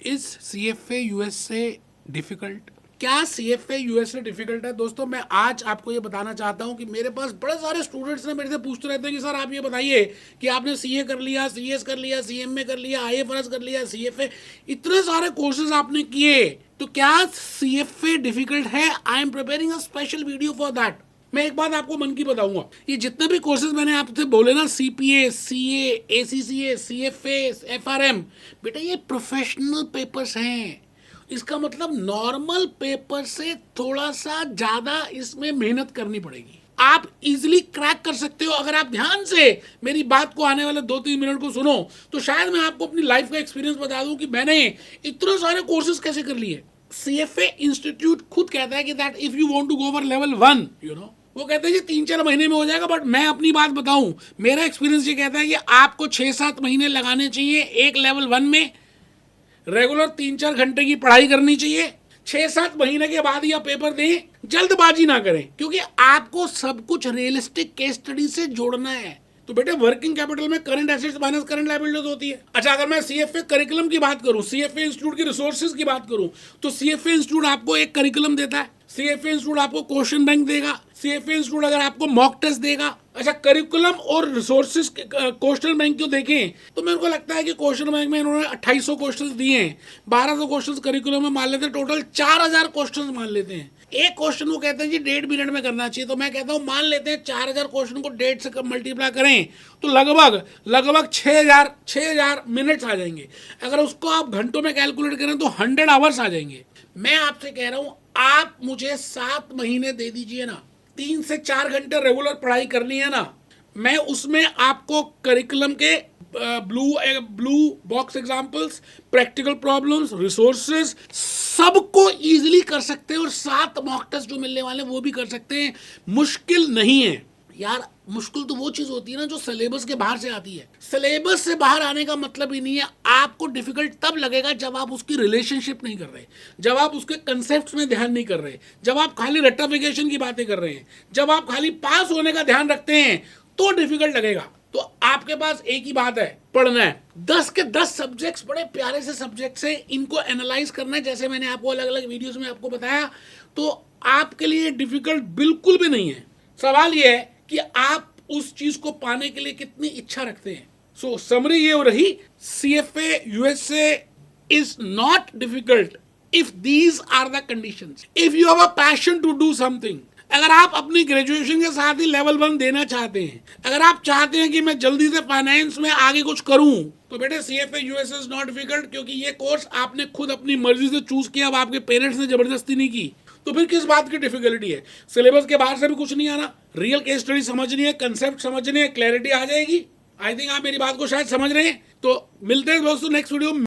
Is CFA USA difficult? क्या CFA USA difficult है? दोस्तों मैं आज आपको ये बताना चाहता हूँ कि मेरे पास बड़े सारे स्टूडेंट्स ने मेरे से पूछते रहते हैं कि सर आप ये बताइए कि आपने CA कर लिया, CS कर लिया, CMA कर लिया, IFRS कर लिया, CFA, इतने सारे कोर्सेज आपने किए, तो क्या CFA डिफिकल्ट है? I am preparing a special video for that. मैं एक बात आपको मन की बताऊंगा, ये जितने भी कोर्सेज मैंने आपसे बोले ना, CPA, CA, ACCA, CFA, FRM, बेटा ये प्रोफेशनल पेपर्स हैं। इसका मतलब नॉर्मल पेपर से थोड़ा सा ज्यादा इसमें मेहनत करनी पड़ेगी। आप इजिली क्रैक कर सकते हो अगर आप ध्यान से मेरी बात को आने वाले 2-3 मिनट को सुनो। तो शायद मैं आपको अपनी लाइफ का एक्सपीरियंस बता दूं कि मैंने इतने सारे कोर्सेज कैसे कर लिए। CFA इंस्टीट्यूट खुद कहता है कि that if you want to go for level 1, वो कहते हैं कि 3-4 महीने में हो जाएगा। बट मैं अपनी बात बताऊं, मेरा एक्सपीरियंस ये कहता है कि आपको 6-7 महीने लगाने चाहिए एक लेवल 1 में। रेगुलर 3-4 घंटे की पढ़ाई करनी चाहिए। 6-7 महीने के बाद या पेपर दें। जल्दबाजी ना करें, क्योंकि आपको सब कुछ रियलिस्टिक केस स्टडी से जोड़ना है। तो बेटे वर्किंग कैपिटल में current assets minus current liabilities होती है। अच्छा, अगर मैं CFA करिकुलम की बात करूं, CFA इंस्टीट्यूट की रिसोर्सेज की बात करूं, तो CFA इंस्टीट्यूट आपको एक करिकुलम देता है, CFA इंस्टीट्यूट आपको क्वेश्चन बैंक देगा, CFA इंस्टीट्यूट अगर आपको मॉक टेस्ट देगा। अच्छा, करिकुलम और रिसोर्सेज क्वेश्चन बैंक को देखें तो मेरे को लगता है कि क्वेश्चन बैंक में इन्होंने 2800 क्वेश्चन दिए हैं, 1200 क्वेश्चन करिकुलम में मान लेते हैं, टोटल 4000 क्वेश्चन मान लेते हैं। एक क्वेश्चन वो कहते हैं जी 1.5 मिनट में करना चाहिए, तो मैं कहता हूं मान लेते हैं 4000 क्वेश्चन को 1.5 से मल्टीप्लाई करें तो लगभग 6000 मिनट्स आ जाएंगे। अगर उसको आप घंटों में कैलकुलेट करें तो 100 आवर्स आ जाएंगे। मैं आपसे कह रहा हूं, आप मुझे 7 महीने दे दीजिए ना, 3 से 4 घंटे रेगुलर पढ़ाई करनी है ना, मैं उसमें आपको करिकुलम के blue box examples, practical problems, resources सबको इजीली कर सकते हैं। और 7 मॉक टेस्ट जो मिलने वाले वो भी कर सकते हैं। मुश्किल नहीं है यार। मुश्किल तो वो चीज होती है ना जो सिलेबस के बाहर से आती है। सिलेबस से बाहर आने का मतलब ही नहीं है आपको डिफिकल्ट तब लगेगा जब आप उसकी रिलेशनशिप नहीं कर रहे, जब आप उसके कंसेप्ट में ध्यान नहीं कर रहे, जब आप खाली रट्टाफिकेशन की बातें कर रहे हैं, जब आप खाली पास होने का ध्यान रखते हैं, तो डिफिकल्ट लगेगा। तो आपके पास एक ही बात है, पढ़ना है। 10 के 10 सब्जेक्ट्स बड़े प्यारे से सब्जेक्ट्स हैं, इनको एनालाइज करना है जैसे मैंने आपको अलग अलग वीडियोस में आपको बताया। तो आपके लिए डिफिकल्ट बिल्कुल भी नहीं है। सवाल यह है कि आप उस चीज को पाने के लिए कितनी इच्छा रखते हैं। सो समरी ये हो रही, CFA USA is not difficult if these are the conditions. If you have a passion to do something, अगर आप अपनी ग्रेजुएशन के साथ ही लेवल 1 देना चाहते हैं, अगर आप चाहते हैं कि मैं जल्दी से फाइनेंस में आगे कुछ करूं, तो बेटे CFA USA is not difficult, क्योंकि ये कोर्स आपने खुद अपनी मर्जी से चूज किया, अब आपके पेरेंट्स ने जबरदस्ती नहीं की। तो फिर किस बात की डिफिकल्टी है? सिलेबस के बाहर से भी कुछ नहीं आना, रियल केस स्टडी समझनी है, कंसेप्ट समझने है, क्लैरिटी आ जाएगी। आई थिंक आप मेरी बात को शायद समझ रहे हैं। तो मिलते हैं दोस्तों नेक्स्ट वीडियो में।